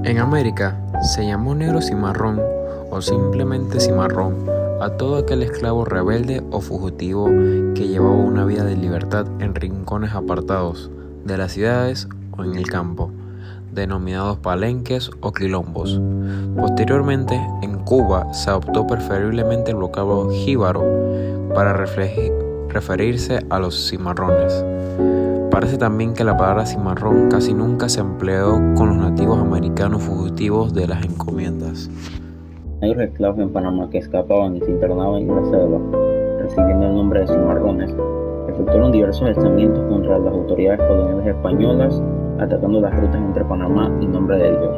En América se llamó negro cimarrón o simplemente cimarrón a todo aquel esclavo rebelde o fugitivo que llevaba una vida de libertad en rincones apartados de las ciudades o en el campo, denominados palenques o quilombos. Posteriormente, en Cuba se adoptó preferiblemente el vocablo jíbaro para referirse a los cimarrones. Parece también que la palabra cimarrón casi nunca se empleó con los nativos americanos fugitivos de las encomiendas. Negros esclavos en Panamá que escapaban y se internaban en la selva, recibiendo el nombre de cimarrones, efectuaron diversos alzamientos contra las autoridades coloniales españolas, atacando las rutas entre Panamá y Nombre de Dios,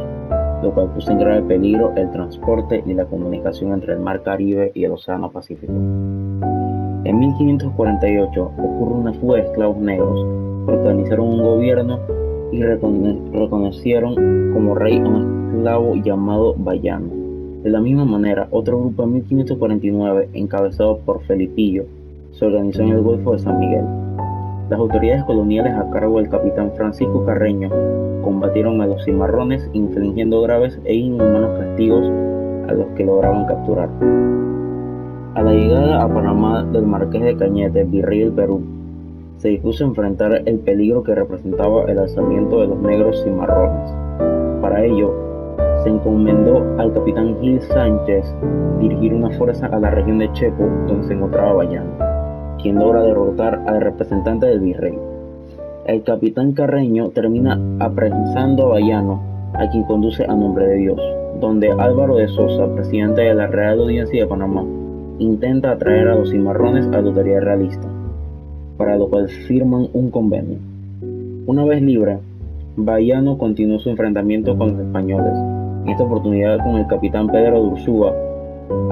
lo cual puso en grave peligro el transporte y la comunicación entre el Mar Caribe y el Océano Pacífico. En 1548 ocurre una fuga de esclavos negros, organizaron un gobierno y reconocieron como rey a un esclavo llamado Bayano. De la misma manera, otro grupo en 1549, encabezado por Felipillo, se organizó en el Golfo de San Miguel. Las autoridades coloniales a cargo del capitán Francisco Carreño combatieron a los cimarrones, infligiendo graves e inhumanos castigos a los que lograban capturar. A la llegada a Panamá del Marqués de Cañete, virrey del Perú, se dispuso a enfrentar el peligro que representaba el alzamiento de los negros cimarrones. Para ello, se encomendó al capitán Gil Sánchez dirigir una fuerza a la región de Chepo, donde se encontraba Bayano, quien logra derrotar al representante del virrey. El capitán Carreño termina apresando a Bayano, a quien conduce a Nombre de Dios, donde Álvaro de Sosa, presidente de la Real Audiencia de Panamá, intenta atraer a los cimarrones a la autoridad realista, para lo cual firman un convenio. Una vez libre, Bayano continuó su enfrentamiento con los españoles, en esta oportunidad con el capitán Pedro de Ursúa,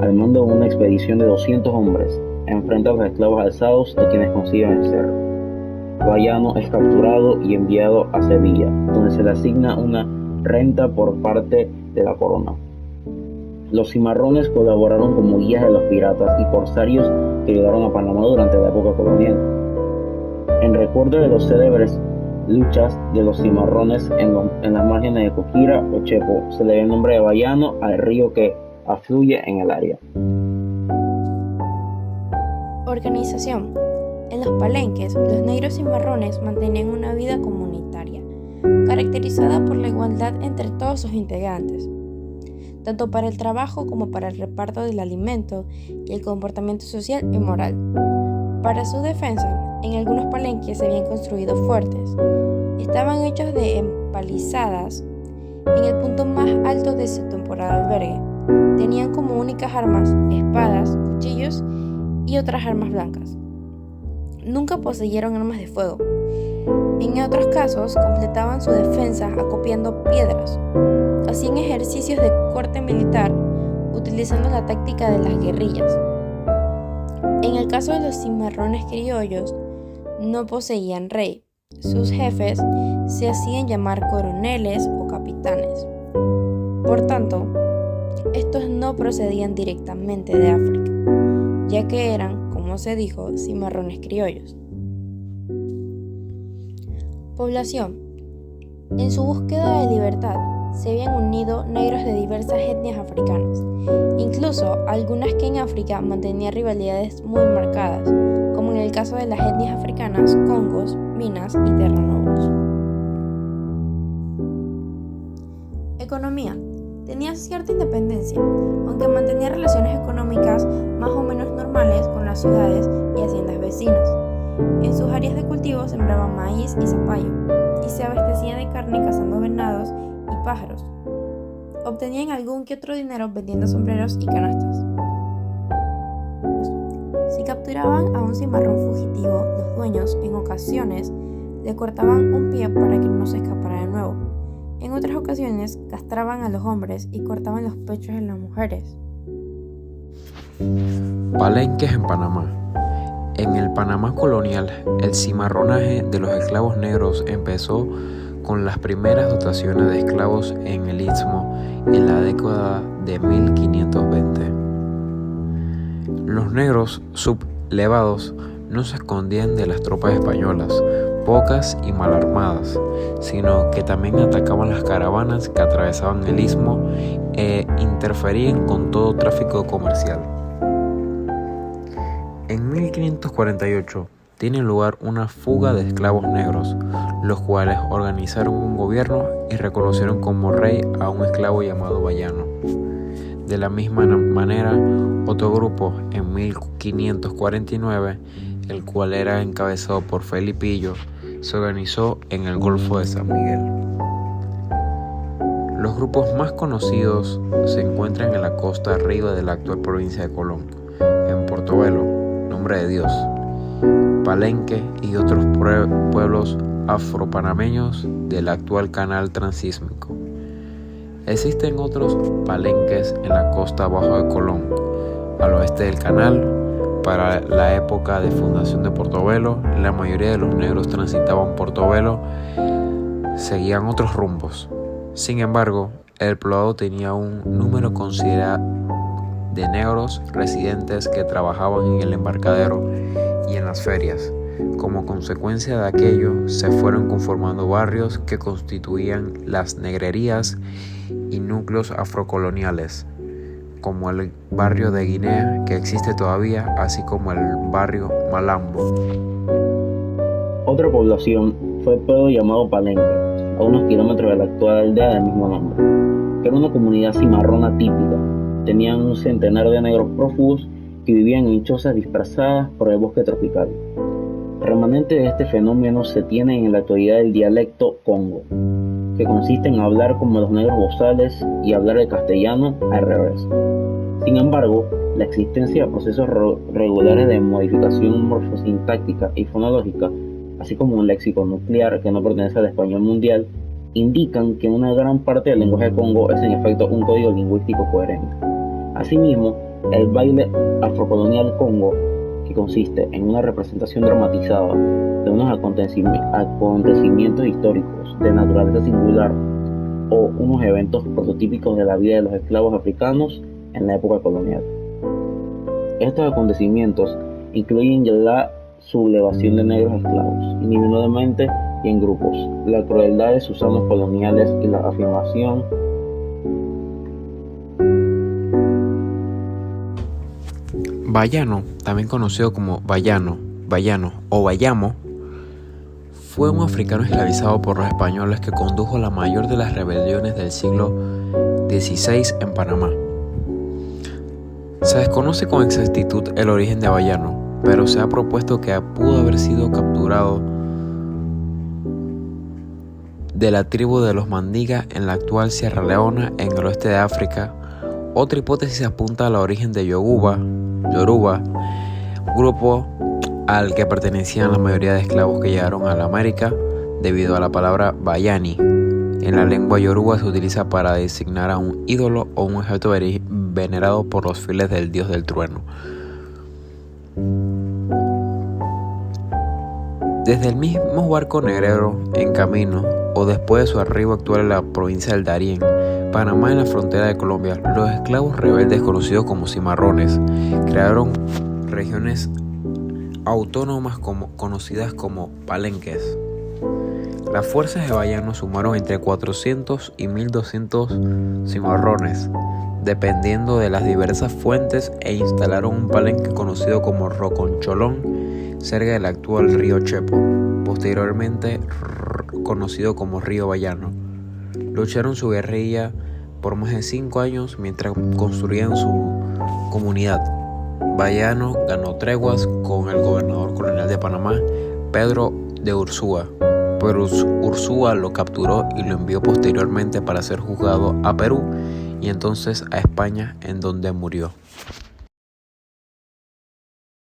al mando de una expedición de 200 hombres, enfrenta a los esclavos alzados a quienes consigue vencer. Bayano es capturado y enviado a Sevilla, donde se le asigna una renta por parte de la corona. Los cimarrones colaboraron como guías de los piratas y corsarios que llegaron a Panamá durante la época colonial. En recuerdo de los célebres luchas de los cimarrones en las márgenes de Coquira o Chepo, se le dio el nombre de Bayano al río que afluye en el área. Organización. En los palenques, los negros cimarrones mantenían una vida comunitaria, caracterizada por la igualdad entre todos sus integrantes, tanto para el trabajo como para el reparto del alimento y el comportamiento social y moral. Para su defensa, en algunos palenques se habían construido fuertes. Estaban hechos de empalizadas en el punto más alto de su temporal albergue. Tenían como únicas armas espadas, cuchillos y otras armas blancas. Nunca poseyeron armas de fuego. En otros casos, completaban su defensa acopiando piedras. Hacían ejercicios de corte militar, utilizando la táctica de las guerrillas. En el caso de los cimarrones criollos, no poseían rey. Sus jefes se hacían llamar coroneles o capitanes. Por tanto, estos no procedían directamente de África, ya que eran, como se dijo, cimarrones criollos. Población. En su búsqueda de libertad, se habían unido negros de diversas etnias africanas, incluso algunas que en África mantenían rivalidades muy marcadas, como en el caso de las etnias africanas congos, minas y terranovos. Economía. Tenía cierta independencia, aunque mantenía relaciones económicas más o menos normales con las ciudades y haciendas vecinas. En sus áreas de cultivo sembraban maíz y zapallo, y se abastecían de carne cazando venados y pájaros. Obtenían algún que otro dinero vendiendo sombreros y canastas. Si capturaban a un cimarrón fugitivo, los dueños, en ocasiones, le cortaban un pie para que no se escapara de nuevo. En otras ocasiones, castraban a los hombres y cortaban los pechos de las mujeres. Palenques en Panamá. En el Panamá colonial, el cimarronaje de los esclavos negros empezó con las primeras dotaciones de esclavos en el Istmo en la década de 1520. Los negros sublevados no se escondían de las tropas españolas, pocas y mal armadas, sino que también atacaban las caravanas que atravesaban el istmo e interferían con todo tráfico comercial. En 1548 tiene lugar una fuga de esclavos negros, los cuales organizaron un gobierno y reconocieron como rey a un esclavo llamado Bayano. De la misma manera, otro grupo en 1549, el cual era encabezado por Felipillo, se organizó en el Golfo de San Miguel. Los grupos más conocidos se encuentran en la costa arriba de la actual provincia de Colón, en Portobelo, Nombre de Dios, Palenque y otros pueblos afropanameños del actual canal transísmico. Existen otros palenques en la costa abajo de Colón, al oeste del canal. Para la época de fundación de Portobelo, la mayoría de los negros transitaban Portobelo, seguían otros rumbos. Sin embargo, el poblado tenía un número considerable de negros residentes que trabajaban en el embarcadero y en las ferias. Como consecuencia de aquello, se fueron conformando barrios que constituían las negrerías y núcleos afrocoloniales, como el barrio de Guinea, que existe todavía, así como el barrio Malambo. Otra población fue el pueblo llamado Palenque, a unos kilómetros de la actual aldea del mismo nombre, que era una comunidad cimarrona típica. Tenían un centenar de negros prófugos que vivían en chozas dispersadas por el bosque tropical. Remanente de este fenómeno se tiene en la actualidad el dialecto congo, que consiste en hablar como los negros bozales y hablar el castellano al revés. Sin embargo, la existencia de procesos regulares de modificación morfosintáctica y fonológica, así como un léxico nuclear que no pertenece al español mundial, indican que una gran parte del lenguaje congo es en efecto un código lingüístico coherente. Asimismo, el baile afrocolonial congo, que consiste en una representación dramatizada de unos acontecimientos históricos de naturaleza singular o unos eventos prototípicos de la vida de los esclavos africanos en la época colonial. Estos acontecimientos incluyen la sublevación de negros esclavos, individualmente y en grupos, la crueldad de sus amos coloniales y la afirmación Bayano, también conocido como Bayano o Bayamo, fue un africano esclavizado por los españoles que condujo la mayor de las rebeliones del siglo XVI en Panamá. Se desconoce con exactitud el origen de Bayano, pero se ha propuesto que pudo haber sido capturado de la tribu de los Mandinga en la actual Sierra Leona, en el oeste de África. Otra hipótesis apunta al origen de Yoruba, grupo al que pertenecían la mayoría de esclavos que llegaron a la América, debido a la palabra Bayani. En la lengua yoruba se utiliza para designar a un ídolo o un objeto venerado por los fieles del dios del trueno. Desde el mismo barco negrero en camino o después de su arribo actual en la provincia del Darién, Panamá, en la frontera de Colombia, los esclavos rebeldes conocidos como cimarrones crearon regiones autónomas conocidas como palenques. Las fuerzas de Bayano sumaron entre 400 y 1200 cimarrones, dependiendo de las diversas fuentes, e instalaron un palenque conocido como Roconcholón, cerca del actual río Chepo, posteriormente conocido como río Bayano. Lucharon su guerrilla por más de 5 años mientras construían su comunidad. Bayano ganó treguas con el gobernador colonial de Panamá, Pedro de Ursúa, pero Ursúa lo capturó y lo envió posteriormente para ser juzgado a Perú y entonces a España, en donde murió.